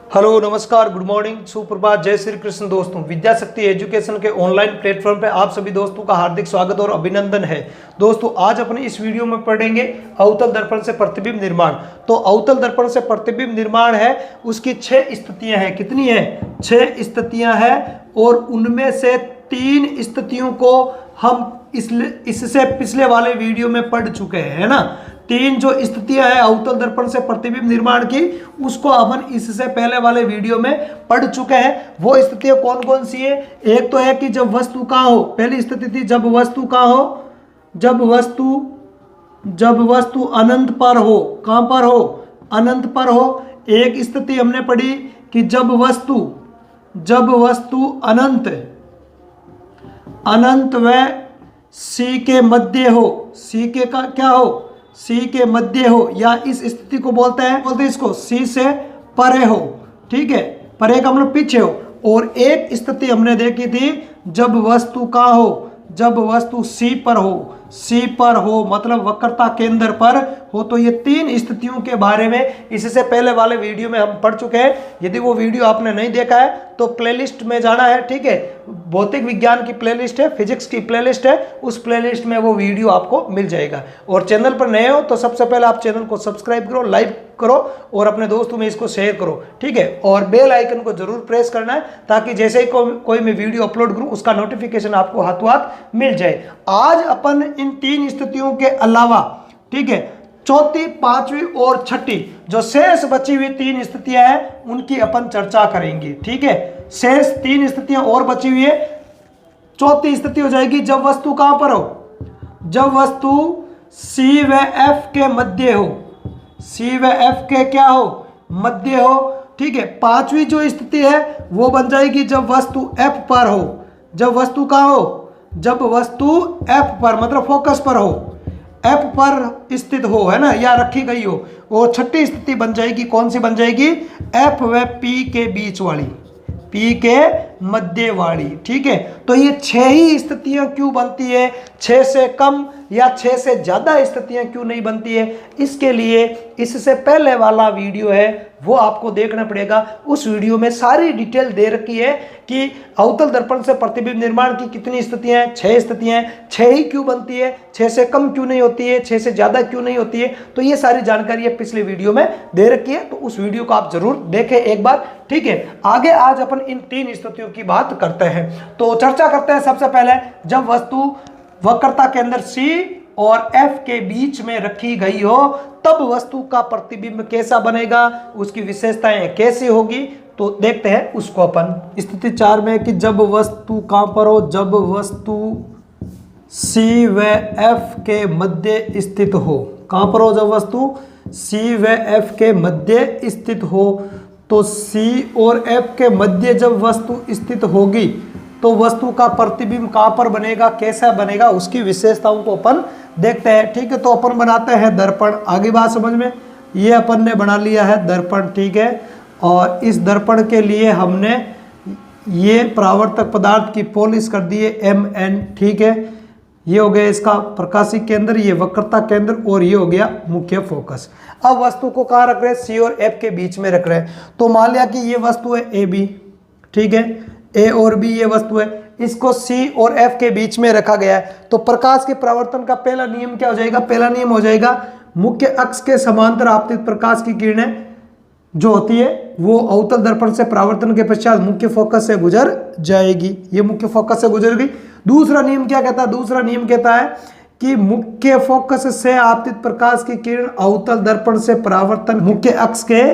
Hello नमस्कार good morning सुप्रभात जय श्री कृष्ण। दोस्तों विद्या शक्ति एजुकेशन के ऑनलाइन प्लेटफॉर्म पे आप सभी दोस्तों का हार्दिक स्वागत और अभिनंदन है। दोस्तों आज अपने इस वीडियो में पढ़ेंगे अवतल दर्पण से प्रतिबिंब निर्माण। तो अवतल दर्पण से प्रतिबिंब निर्माण है उसकी 6 स्थितियां हैं। कितनी है? 6 स्थितियां हैं और उनमें से 3 स्थितियों को हम इससे पिछले वाले वीडियो में पढ़ चुके हैं, है ना। 3 जो स्थितियां हैं अवतल दर्पण से प्रतिबिंब निर्माण की उसको अपन इससे पहले वाले वीडियो में पढ़ चुके हैं। वो स्थितियां कौन कौन सी है? एक तो है कि जब वस्तु कहाँ हो, पहली स्थिति थी जब वस्तु कहाँ हो, जब वस्तु अनंत पर हो। कहां पर हो? अनंत पर हो। एक स्थिति हमने पढ़ी कि जब वस्तु अनंत व सी के मध्य हो। सी के का क्या हो? सी के मध्य हो, या इस स्थिति को बोलते हैं इसको सी से परे हो। ठीक है, परे का मतलब पीछे हो। और एक स्थिति हमने देखी थी जब वस्तु कहाँ हो, जब वस्तु सी पर हो। सी पर हो मतलब वक्रता केंद्र पर हो। तो ये 3 स्थितियों के बारे में इससे पहले वाले वीडियो में हम पढ़ चुके हैं। यदि वो वीडियो आपने नहीं देखा है तो प्लेलिस्ट में जाना है। ठीक है, भौतिक विज्ञान की प्लेलिस्ट है, फिजिक्स की प्लेलिस्ट है, उस प्लेलिस्ट में वो वीडियो आपको मिल जाएगा। और चैनल पर नए हो तो सबसे पहले आप चैनल को सब्सक्राइब करो, लाइक करो और अपने दोस्तों में इसको शेयर करो। ठीक है, और बेल आइकन को जरूर प्रेस करना है ताकि जैसे ही कोई मैं वीडियो अपलोड करूं उसका नोटिफिकेशन आपको हाथों हाथ मिल जाए। आज अपन इन 3 स्थितियों के अलावा, ठीक है, चौथी, 5वीं और 6ठी जो शेष बची हुई 3 स्थितियां हैं उनकी अपन चर्चा करेंगे। ठीक है, शेष 3 स्थितियां और बची हुई है। चौथी स्थिति हो जाएगी जब वस्तु कहां पर हो, जब वस्तु सी व एफ के मध्य हो। सी व एफ के क्या हो? मध्य हो। ठीक है, 5वीं जो स्थिति है वो बन जाएगी जब वस्तु एफ पर हो। जब वस्तु कहां हो? जब वस्तु एफ पर मतलब फोकस पर हो, एफ पर स्थित हो, है ना, या रखी गई हो। और 6ठी स्थिति बन जाएगी, कौन सी बन जाएगी? एफ व पी के बीच वाली, पी के मध्य वाली। ठीक है, तो ये 6 ही स्थितियां क्यों बनती है? 6 से कम या 6 से ज्यादा स्थितियां क्यों नहीं बनती है? इसके लिए इससे पहले वाला वीडियो है वो आपको देखना पड़ेगा। उस वीडियो में सारी डिटेल दे रखी है कि अवतल दर्पण से प्रतिबिंब निर्माण की कितनी स्थितियां हैं। 6 स्थितियां हैं। 6 ही क्यों बनती है? 6 से कम क्यों नहीं होती है? 6 से ज्यादा क्यों नहीं होती है? तो ये सारी जानकारी पिछले वीडियो में दे रखी है, तो उस वीडियो को आप जरूर देखें एक बार। ठीक है, आगे आज अपन इन 3 स्थितियों की बात करते हैं। तो चर्चा करते हैं सबसे पहले जब वस्तु वक्रता के अंदर C और F के बीच में रखी गई हो तब वस्तु का प्रतिबिंब कैसा बनेगा, उसकी विशेषताएं कैसी होगी। तो देखते हैं उसको अपन। स्थिति 4 में कि जब वस्तु कहां पर हो, जब वस्तु C व F के मध्य स्थित हो। कहां पर हो? जब वस्तु C व F के मध्य स्थित हो। तो C और F के मध्य जब वस्तु स्थित होगी तो वस्तु का प्रतिबिंब कहां पर बनेगा, कैसा बनेगा, उसकी विशेषताओं को अपन देखते हैं। ठीक है, तो अपन बनाते हैं दर्पण। आगे बात समझ में, ये अपन ने बना लिया है दर्पण। ठीक है, और इस दर्पण के लिए हमने ये परावर्तक पदार्थ की पॉलिश कर दी है Mn। ठीक है, ये हो गया इसका प्रकाशिक केंद्र, ये वक्रता केंद्र, और ये हो गया मुख्य फोकस। अब वस्तु को कहाँ रख रहे हैं? C और F के बीच में रख रहे हैं। तो मान लिया कि ये वस्तु है AB। ठीक है, A और B ये वस्तु है, इसको C और F के बीच में रखा गया है। तो प्रकाश के परावर्तन का पहला नियम क्या हो जाएगा? पहला नियम हो जाएगा मुख्य अक्ष के समांतर आपतित प्रकाश की किरणें जो होती है वो अवतल दर्पण से परावर्तन के पश्चात मुख्य फोकस से गुजर जाएगी। ये मुख्य फोकस से गुजर गई। दूसरा नियम क्या कहता है? दूसरा नियम कहता है कि मुख्य फोकस से आपतित प्रकाश की किरण अवतल दर्पण से परावर्तन मुख्य अक्ष के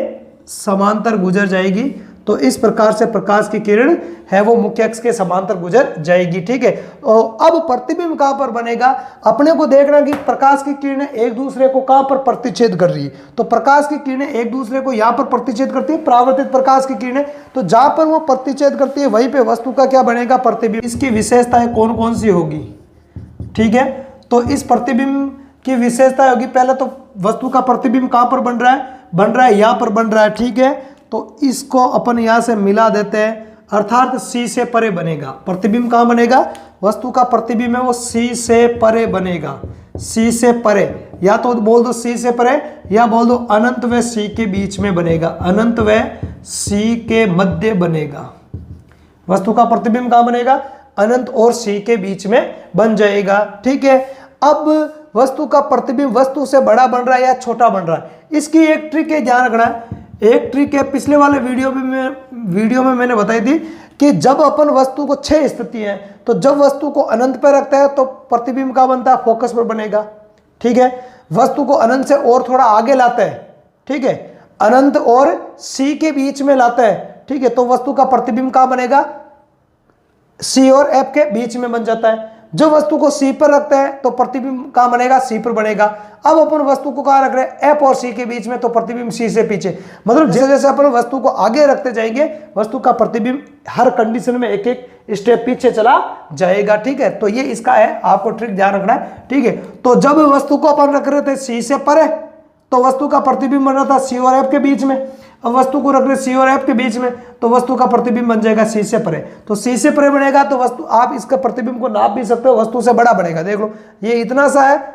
समांतर गुजर जाएगी। तो इस प्रकार से प्रकाश की किरण है वो मुख्य अक्ष के समांतर गुजर जाएगी। ठीक है, और अब प्रतिबिंब कहां पर बनेगा? अपने को देखना कि प्रकाश की किरणें एक दूसरे को कहां पर प्रतिच्छेद कर रही है। तो प्रकाश की किरणें एक दूसरे को यहां पर प्रतिच्छेद करती है, परावर्तित प्रकाश की किरणें। तो जहां पर वो प्रतिच्छेद करती है वहीं पे वस्तु का क्या बनेगा? प्रतिबिंब। इसकी विशेषताएं कौन कौन सी होगी? ठीक है, तो इस प्रतिबिंब की विशेषता होगी, पहले तो वस्तु का प्रतिबिंब कहां पर बन रहा है? बन रहा है यहां पर बन रहा है। ठीक है, तो इसको अपन यहां से मिला देते हैं, अर्थात C से परे बनेगा। प्रतिबिंब कहां बनेगा? वस्तु का प्रतिबिंब है वो C से परे बनेगा। सी से परे, या तो बोल दो सी से परे, या बोल दो अनंत व सी के बीच में बनेगा, अनंत व सी के मध्य बनेगा। वस्तु का प्रतिबिंब कहां बनेगा? अनंत और सी के बीच में बन जाएगा। ठीक है, अब वस्तु का प्रतिबिंब वस्तु से बड़ा बन रहा है या छोटा बन रहा है, इसकी एक ट्रिक है, ध्यान रखना है। एक ट्रिक है, पिछले वाले वीडियो में मैंने बताई थी कि जब अपन वस्तु को 6 स्थिति है, तो जब वस्तु को अनंत पर रखता है तो प्रतिबिंब का बनता है, फोकस पर बनेगा। ठीक है, वस्तु को अनंत से और थोड़ा आगे लाता है, ठीक है, अनंत और सी के बीच में लाता है, ठीक है, तो वस्तु का प्रतिबिंब कहां बनेगा? सी और एफ के बीच में बन जाता है। जो वस्तु को सी पर रखता है तो प्रतिबिंब कहां बनेगा? सी पर बनेगा। अब अपन वस्तु को कहां रख रहे हैं? एफ और सी के बीच में, तो प्रतिबिंब सी से पीछे। मतलब जैसे जैसे अपन वस्तु को आगे रखते जाएंगे, वस्तु का प्रतिबिंब हर कंडीशन में एक एक स्टेप पीछे चला जाएगा। ठीक है, तो ये इसका है, आपको ट्रिक ध्यान रखना है। ठीक है, तो जब वस्तु को अपन रख रहे थे सी से परे, तो वस्तु का प्रतिबिंब बन रहा था सी और एफ के बीच में। अब वस्तु को रख रहे सी और एफ के बीच में, तो वस्तु का प्रतिबिंब बन जाएगा सी से परे। तो सी से परे बनेगा तो वस्तु, आप इसका प्रतिबिंब को नाप भी सकते हो, वस्तु से बड़ा बनेगा। देख लो, ये इतना सा है,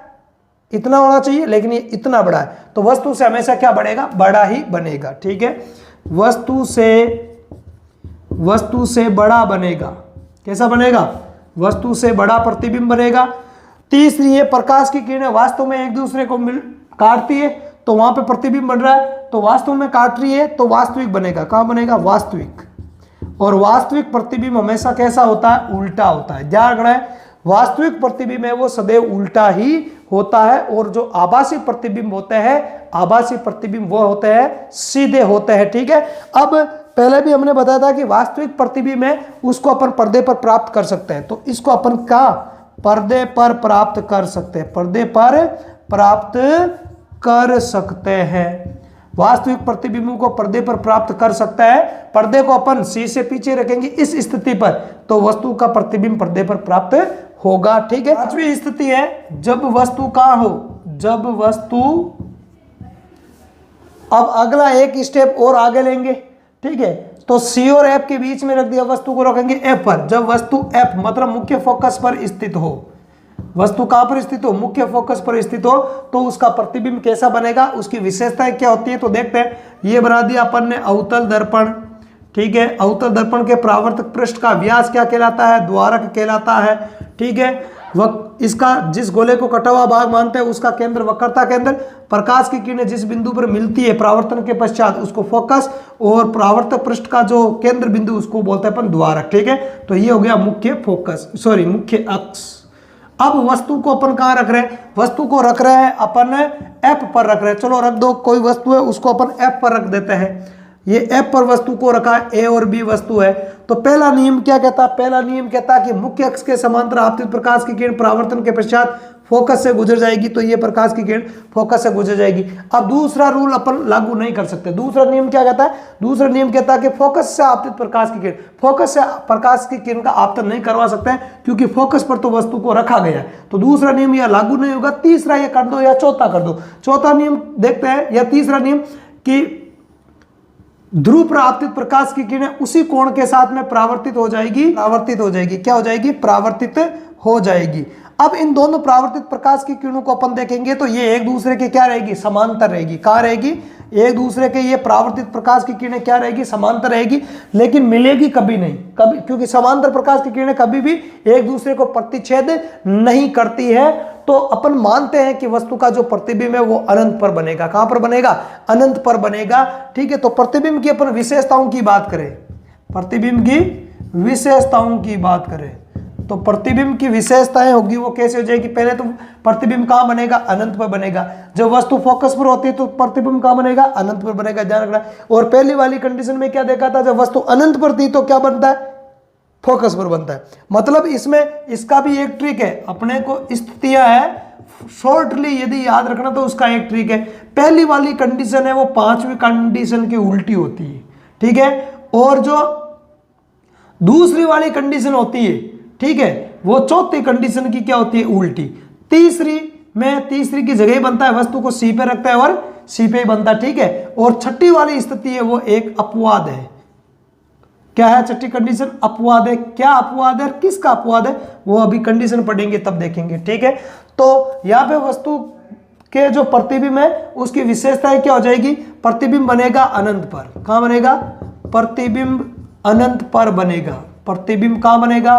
इतना होना चाहिए, लेकिन ये इतना बड़ा है, तो वस्तु से हमेशा क्या बनेगा? बड़ा ही बनेगा। ठीक है, वस्तु से बड़ा बनेगा। कैसा बनेगा? वस्तु से बड़ा प्रतिबिंब बनेगा। तीसरी है, प्रकाश की किरणें वास्तव में एक दूसरे को काटती है, तो वहां पे प्रतिबिंब बन रहा है, तो वास्तव में काट रही है, तो वास्तविक बनेगा। कहां बनेगा? वास्तविक। और वास्तविक प्रतिबिंब हमेशा कैसा होता है? उल्टा होता है। ध्यान रखना है, वास्तविक प्रतिबिंब है वो सदैव उल्टा ही होता है, और जो आभासी प्रतिबिंब होते हैं, आभासी प्रतिबिंब वो होते हैं सीधे होते हैं। ठीक है, अब पहले भी हमने बताया था कि वास्तविक प्रतिबिंब है उसको अपन पर्दे पर प्राप्त कर सकते हैं, तो इसको अपन कहां? पर्दे पर प्राप्त कर सकते हैं, पर्दे पर प्राप्त कर सकते हैं। वास्तविक प्रतिबिंब को पर्दे पर प्राप्त कर सकता है। पर्दे को अपन सी से पीछे रखेंगे इस स्थिति पर, तो वस्तु का प्रतिबिंब पर्दे पर प्राप्त होगा। ठीक है, पांचवी स्थिति है जब वस्तु कहां हो? जब वस्तु, अब अगला एक स्टेप और आगे लेंगे। ठीक है, तो सी और एफ के बीच में रख दिया, वस्तु को रखेंगे एफ पर। जब वस्तु एफ मतलब मुख्य फोकस पर स्थित हो, वस्तु कहां पर स्थित हो? मुख्य फोकस पर स्थित हो, तो उसका प्रतिबिंब कैसा बनेगा? उसकी विशेषताएं क्या होती है? तो देखते हैं, ये बना दिया अपन ने अवतल दर्पण। ठीक है, अवतल दर्पण के परावर्तक पृष्ठ का व्यास क्या कहलाता है? द्वारक कहलाता है। ठीक है, वह इसका जिस गोले को कटा हुआ भाग मानते हैं उसका केंद्र वक्रता केंद्र, प्रकाश की किरणें जिस बिंदु पर मिलती है परावर्तन के पश्चात उसको फोकस, और परावर्तक पृष्ठ का जो केंद्र बिंदु उसको बोलते हैं अपन द्वारक। ठीक है, तो ये हो गया मुख्य फोकस, सॉरी मुख्य अक्ष। अब वस्तु को अपन कहां रख रहे हैं? वस्तु को रख रहे हैं अपन एफ पर रख रहे हैं। चलो रख दो, कोई वस्तु है उसको अपन एफ पर रख देते हैं। ये एफ पर वस्तु को रखा है, ए और बी वस्तु है। तो पहला नियम क्या कहता है? पहला नियम कहता है कि मुख्य अक्ष के समांतर आपतित प्रकाश की किरण परावर्तन के पश्चात फोकस से गुजर जाएगी, तो ये प्रकाश की किरण फोकस से गुजर जाएगी। अब दूसरा रूल अपन लागू नहीं कर सकते। दूसरा नियम क्या कहता है? दूसरा नियम कहता है कि फोकस से आपतित प्रकाश की किरण, फोकस से प्रकाश की किरण का आपतन नहीं करवा सकते हैं, क्योंकि फोकस पर तो वस्तु को रखा गया है। तो दूसरा नियम यह लागू नहीं होगा। तीसरा ये कर दो या चौथा कर दो। चौथा नियम देखते हैं, या तीसरा नियम कि ध्रुव पर आपतित प्रकाश की किरणें उसी कोण के साथ में परावर्तित हो जाएगी। क्या हो जाएगी? परावर्तित हो जाएगी। अब इन दोनों परावर्तित प्रकाश की किरणों को अपन देखेंगे तो ये एक दूसरे के क्या रहेगी? समांतर रहेगी। कहाँ रहेगी? एक दूसरे के ये परावर्तित प्रकाश की किरणें क्या रहेगी? समांतर रहेगी, लेकिन मिलेगी कभी नहीं, कभी, क्योंकि समांतर प्रकाश की किरणें कभी भी एक दूसरे को प्रतिच्छेद नहीं करती है। तो अपन मानते हैं कि वस्तु का जो प्रतिबिंब है वो अनंत पर बनेगा। कहां पर बनेगा? अनंत पर बनेगा। ठीक है, तो प्रतिबिंब की अपन विशेषताओं की बात करें, प्रतिबिंब की विशेषताओं की बात करें, तो प्रतिबिंब की विशेषताएं होगी वो कैसे हो जाएगी? पहले तो प्रतिबिंब कहां बनेगा? अनंत पर बनेगा। जब वस्तु फोकस पर होती है तो प्रतिबिंब कहां बनेगा? अनंत पर बनेगा, ध्यान रखना। और पहली वाली कंडीशन में क्या देखा था? जब वस्तु अनंत पर थी तो क्या बनता है? फोकस पर बनता है। मतलब इसमें इसका भी एक ट्रिक है, अपने को स्थितियां है शॉर्टली यदि याद रखना तो उसका एक ट्रिक है। पहली वाली कंडीशन है वो पांचवी कंडीशन की उल्टी होती है। ठीक है, और जो दूसरी वाली कंडीशन होती है, ठीक है, वो चौथी कंडीशन की क्या होती है? उल्टी। तीसरी की जगह ही बनता है, वस्तु को सी पे रखता है और सी पे ही बनता है। ठीक है, और छठी वाली स्थिति है वो एक अपवाद है। क्या है छठी कंडीशन? अपवाद है। क्या अपवाद है, किसका अपवाद है, वो अभी कंडीशन पढ़ेंगे तब देखेंगे, ठीक है। तो यहाँ पे वस्तु के जो प्रतिबिंब है उसकी विशेषताएं क्या हो जाएगी? प्रतिबिंब बनेगा अनंत पर। कहाँ बनेगा? प्रतिबिंब अनंत पर बनेगा। प्रतिबिंब कहाँ बनेगा?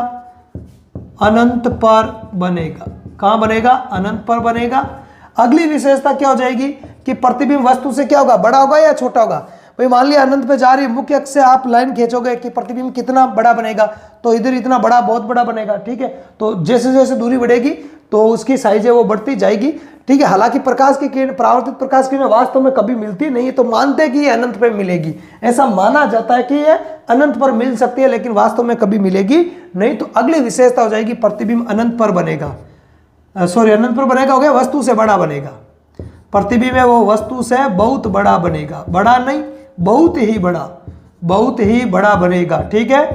अनंत पर बनेगा। कहाँ बनेगा? अनंत पर बनेगा। अगली विशेषता क्या हो जाएगी कि प्रतिबिंब वस्तु से क्या होगा? बड़ा होगा या छोटा होगा? भाई मान लिया अनंत पे जा रही है, मुख्य अक्ष से आप लाइन खींचोगे कि प्रतिबिंब कितना बड़ा बनेगा, तो इधर इतना बड़ा, बहुत बड़ा बनेगा, ठीक है। तो जैसे जैसे दूरी बढ़ेगी तो उसकी साइज है वो बढ़ती जाएगी, ठीक है। हालांकि प्रकाश की किरण, परावर्तित प्रकाश की किरण वास्तव में कभी मिलती नहीं है, तो मानते हैं कि ये अनंत पे मिलेगी। ऐसा माना जाता है कि ये अनंत पर मिल सकती है, लेकिन वास्तव में कभी मिलेगी नहीं। तो अगली विशेषता हो जाएगी प्रतिबिंब अनंत पर बनेगा। अनंत पर बनेगा हो गया, वस्तु से बड़ा बनेगा। प्रतिबिंब है वो वस्तु से बहुत बड़ा बनेगा, बड़ा नहीं, बहुत ही बड़ा, बहुत ही बड़ा बनेगा, ठीक है।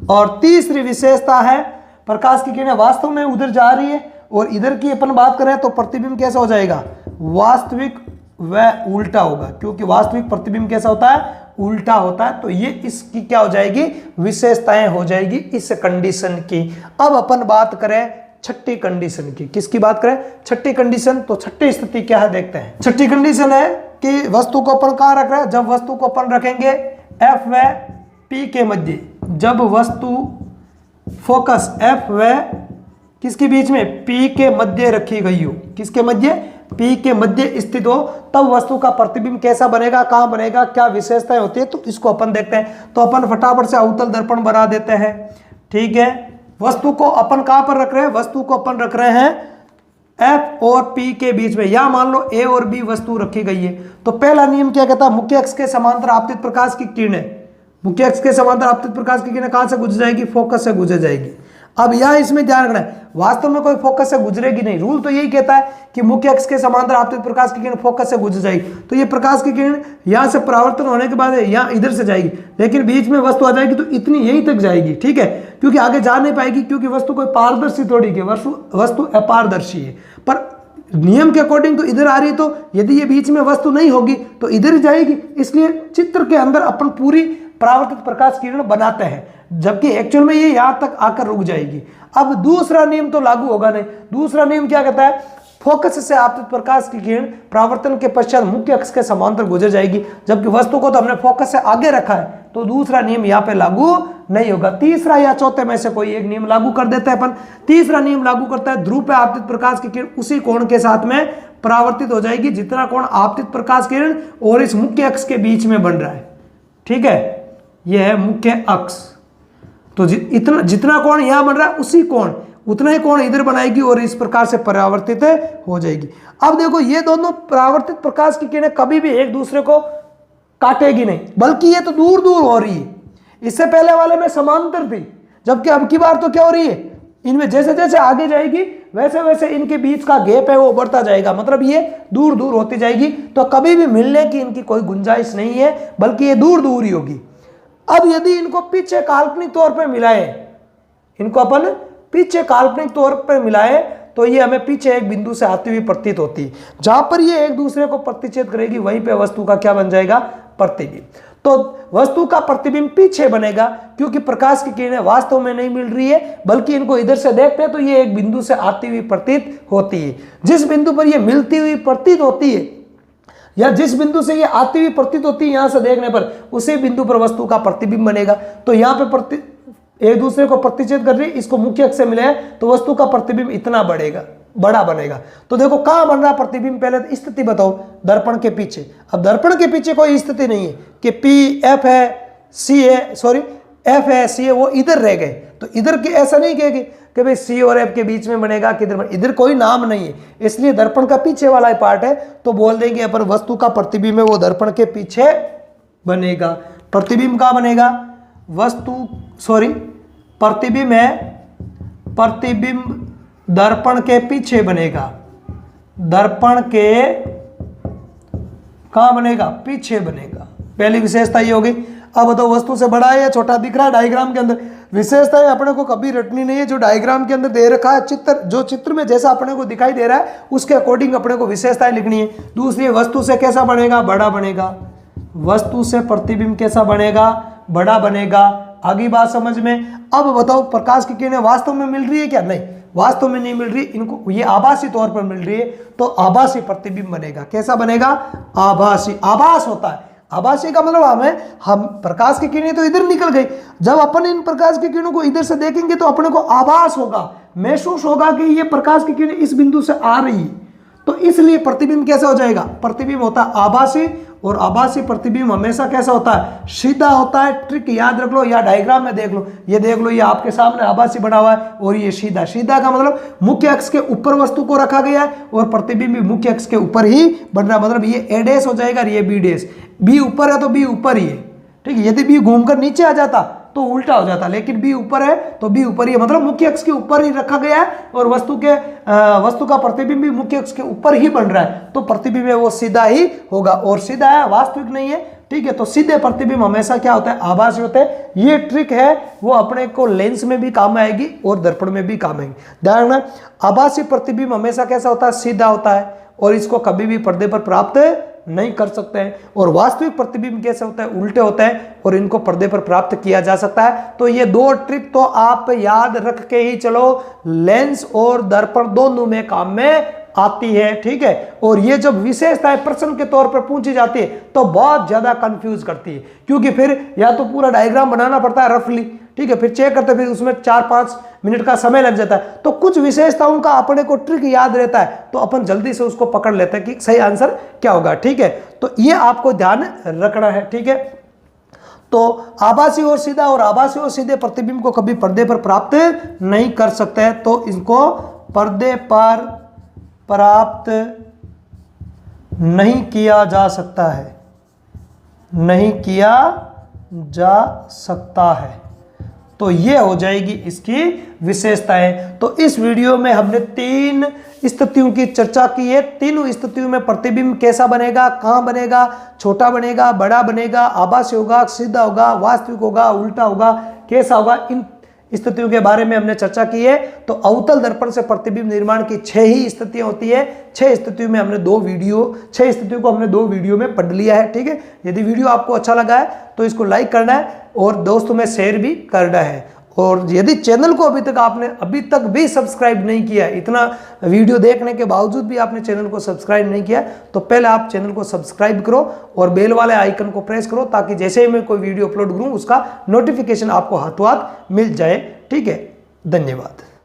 और तीसरी विशेषता है प्रकाश की किरणें वास्तव में उधर जा रही है और इधर की अपन बात करें तो प्रतिबिंब कैसा हो जाएगा? वास्तविक व उल्टा होगा, क्योंकि वास्तविक प्रतिबिंब कैसा होता है? उल्टा होता है। तो ये इसकी क्या हो जाएगी? विशेषताएं हो जाएगी इस कंडीशन की। अब अपन बात करें छठी कंडीशन की। किसकी बात करें? छठी कंडीशन। तो छठी स्थिति क्या है देखते हैं। छठी कंडीशन है कि वस्तु को अपन कहाँ रख रहे हैं? जब वस्तु को अपन रखेंगे F व P के मध्य, जब वस्तु फोकस F व किसके बीच में? P के मध्य रखी गई हो। किसके मध्य? P के मध्य स्थित हो, तब वस्तु का प्रतिबिंब कैसा बनेगा, कहाँ बनेगा, क्या विशेषताएं होती है, तो इसको अपन देखते हैं। तो अपन फटाफट से अवतल दर्पण बना देते हैं, ठीक है। वस्तु को अपन कहाँ पर रख रहे हैं? वस्तु को अपन रख रहे हैं F और P के बीच में, या मान लो A और B वस्तु रखी गई है। तो पहला नियम क्या कहता है? मुख्य अक्ष के समांतर आपतित प्रकाश की किरणें, मुख्य अक्ष के समांतर आपतित प्रकाश की किरणें कहाँ से गुजर जाएगी? फोकस से गुजर जाएगी। अब यहाँ इसमें ध्यान रखना है, वास्तव में कोई फोकस से गुजरेगी नहीं। रूल तो यही कहता है कि मुख्य अक्ष के समांतर आपतित प्रकाश की किरण फोकस से गुजर जाएगी। तो ये प्रकाश की किरण यहाँ से परावर्तन होने के बाद यहाँ इधर से जाएगी, लेकिन बीच में वस्तु आ जाएगी तो इतनी यहीं तक जाएगी, ठीक है, क्योंकि आगे जा नहीं पाएगी, क्योंकि वस्तु कोई पारदर्शी थोड़ी है, वस्तु अपारदर्शी है। पर नियम के अकॉर्डिंग तो इधर आ रही है, तो यदि ये बीच में वस्तु नहीं होगी तो इधर ही जाएगी। इसलिए चित्र के अंदर अपन पूरी परावर्तित प्रकाश किरण बनाते हैं, जबकि एक्चुअल में ये यहां तक आकर रुक जाएगी। अब दूसरा नियम तो लागू होगा नहीं। दूसरा नियम क्या कहता है? फोकस से आपतित प्रकाश की किरण परावर्तन के पश्चात मुख्य अक्ष के समांतर गुजर जाएगी, जबकि वस्तु को तो हमने फोकस से आगे रखा है, तो दूसरा नियम यहाँ पे लागू नहीं होगा। तीसरा या चौथे में से कोई एक नियम लागू कर देते हैं अपन। तीसरा नियम लागू करता है ध्रुव पे आपतित प्रकाश की किरण उसी कोण के साथ में परावर्तित हो जाएगी जितना कोण आपतित प्रकाश किरण और इस मुख्य अक्ष के बीच में बन रहा है, ठीक है। यह है मुख्य अक्ष, तो जितना कोण यहां बन रहा है उसी कोण, उतना ही कोण इधर बनाएगी और इस प्रकार से परावर्तित हो जाएगी। अब देखो ये दोनों परावर्तित प्रकाश की किरणें कभी भी एक दूसरे को काटेगी नहीं, बल्कि ये तो दूर दूर हो रही है। इससे पहले वाले में समांतर थी, जबकि अब की बार तो क्या हो रही है? इनमें जैसे जैसे आगे जाएगी वैसे वैसे इनके बीच का गैप है वो बढ़ता जाएगा, मतलब ये दूर दूर होती जाएगी। तो कभी भी मिलने की इनकी कोई गुंजाइश नहीं है, बल्कि ये दूर दूर ही होगी। अब यदि इनको पीछे काल्पनिक तौर पर मिलाए, इनको अपन पीछे काल्पनिक तौर पर मिलाए, तो ये हमें पीछे एक बिंदु से आती हुई प्रतीत होती है। जहां पर ये एक दूसरे को प्रतिच्छेद करेगी वहीं पे वस्तु का क्या बन जाएगा? प्रतिबिंब। तो वस्तु का प्रतिबिंब पीछे बनेगा, क्योंकि प्रकाश की किरणें वास्तव में नहीं मिल रही है, बल्कि इनको इधर से देखते हैं तो ये एक बिंदु से आती हुई प्रतीत होती है। जिस बिंदु पर ये मिलती हुई प्रतीत होती है, या जिस बिंदु से ये आती हुई प्रतीत होती है यहां से देखने पर, उसी बिंदु पर वस्तु का प्रतिबिंब बनेगा। तो यहाँ पे एक दूसरे को प्रतिच्छेद कर रही, इसको मुख्य अक्ष से मिले हैं, तो वस्तु का प्रतिबिंब इतना बड़ा बनेगा। तो देखो कहां बन रहा प्रतिबिंब, पहले स्थिति बताओ। दर्पण के पीछे। अब दर्पण के पीछे कोई स्थिति नहीं है कि P F है C है, सॉरी F है C है, वो इधर रह गए। तो इधर के ऐसा नहीं कहेगी कि भाई C और F के बीच में बनेगा, किधर, इधर कोई नाम नहीं है, इसलिए दर्पण का पीछे वाला पार्ट है। तो बोल देंगे अपन वस्तु का प्रतिबिंब है वो दर्पण के पीछे बनेगा। प्रतिबिंब कहां बनेगा? प्रतिबिंब है, प्रतिबिंब दर्पण के पीछे बनेगा। दर्पण के कहां बनेगा? पीछे बनेगा। पहली विशेषता ये होगी। अब बताओ वस्तु से बड़ा है या छोटा दिख रहा है डायग्राम के अंदर? विशेषताएं अपने को कभी रटनी नहीं है, जो डायग्राम के अंदर दे रखा है, जो चित्र में जैसा अपने को दिखाई दे रहा है उसके अकॉर्डिंग अपने को विशेषताएं लिखनी है। दूसरी, वस्तु से कैसा बनेगा? बड़ा बनेगा। वस्तु से प्रतिबिंब कैसा बनेगा? बड़ा बनेगा। आगे बात समझ में। अब बताओ प्रकाश की किरणें वास्तव में मिल रही है क्या? नहीं, वास्तव में नहीं मिल रही, इनको ये आभासी तौर पर मिल रही है, तो आभासी प्रतिबिंब बनेगा। कैसा बनेगा? आभासी। आभास होता है, आभासी का मतलब हम प्रकाश की किरणें तो इधर निकल गई, जब अपन इन प्रकाश की किरणों को इधर से देखेंगे तो अपने को आभास होगा, महसूस होगा कि ये प्रकाश की किरणें इस बिंदु से आ रही है, तो इसलिए प्रतिबिंब कैसा हो जाएगा? प्रतिबिंब होता है आभासी, और आभासी प्रतिबिंब हमेशा कैसा होता है? सीधा होता है। ट्रिक याद रख लो, या डायग्राम में देख लो, ये देख लो, ये आपके सामने आभासी बना हुआ है और ये सीधा। सीधा का मतलब मुख्य अक्ष के ऊपर वस्तु को रखा गया है और प्रतिबिंब भी मुख्य अक्ष के ऊपर ही बन रहा है, मतलब ये ए डैश हो जाएगा और ये बी डैश। बी ऊपर है तो बी ऊपर ही है, ठीक है। यदि बी घूमकर नीचे आ जाता तो उल्टा हो जाता, लेकिन बी ऊपर है तो बी ऊपर ही है, मतलब मुख्य अक्ष के ऊपर ही रखा गया है और वस्तु का प्रतिबिंब भी मुख्य अक्ष के ऊपर ही बन रहा है, तो प्रतिबिंब है वो सीधा ही होगा, और सीधा है, वास्तविक नहीं है, ठीक है। तो सीधे प्रतिबिंब हमेशा क्या होता है? आभासी होते हैं। ये ट्रिक है वो अपने को लेंस में भी काम आएगी और दर्पण में भी काम आएगी। ध्यान रखना, आभासी प्रतिबिंब हमेशा कैसा होता है? सीधा होता है, और इसको कभी भी पर्दे पर प्राप्त नहीं कर सकते हैं। और वास्तविक प्रतिबिंब कैसे होता है? उल्टे होते हैं, और इनको पर्दे पर प्राप्त किया जा सकता है। तो ये दो ट्रिक तो आप याद रख के ही चलो, लेंस और दर्पण दोनों में काम में आती है, ठीक है। और ये जब विशेषताएं प्रश्न के तौर पर पूछी जाती है तो बहुत ज्यादा कंफ्यूज करती है, क्योंकि फिर या तो पूरा डायग्राम बनाना पड़ता है रफली, ठीक है, फिर चेक करते फिर उसमें 4-5 मिनट का समय लग जाता है, तो कुछ विशेषताओं का अपने को ट्रिक याद रहता है तो अपन जल्दी से उसको पकड़ लेते हैं कि सही आंसर क्या होगा, ठीक है। तो ये आपको ध्यान रखना है, ठीक है। तो आभासी और सीधा, और आभासी और सीधे प्रतिबिंब को कभी पर्दे पर प्राप्त नहीं कर सकते हैं, तो इनको पर्दे पर प्राप्त नहीं किया जा सकता है, नहीं किया जा सकता है। तो ये हो जाएगी इसकी विशेषताएं। तो इस वीडियो में हमने 3 स्थितियों की चर्चा की है। तीनों स्थितियों में प्रतिबिंब कैसा बनेगा, कहां बनेगा, छोटा बनेगा, बड़ा बनेगा, आभासी होगा, सीधा होगा, वास्तविक होगा, उल्टा होगा, कैसा होगा, इन स्थितियों के बारे में हमने चर्चा की है। तो अवतल दर्पण से प्रतिबिंब निर्माण की 6 ही स्थितियां होती है। 6 स्थितियों में हमने 6 स्थितियों को हमने 2 वीडियो में पढ़ लिया है, ठीक है। यदि वीडियो आपको अच्छा लगा है तो इसको लाइक करना है और दोस्तों में शेयर भी करना है। और यदि चैनल को आपने अभी तक भी सब्सक्राइब नहीं किया, इतना वीडियो देखने के बावजूद भी आपने चैनल को सब्सक्राइब नहीं किया, तो पहले आप चैनल को सब्सक्राइब करो और बेल वाले आइकन को प्रेस करो, ताकि जैसे ही मैं कोई वीडियो अपलोड करूं उसका नोटिफिकेशन आपको हाथों हाथ मिल जाए, ठीक है। धन्यवाद।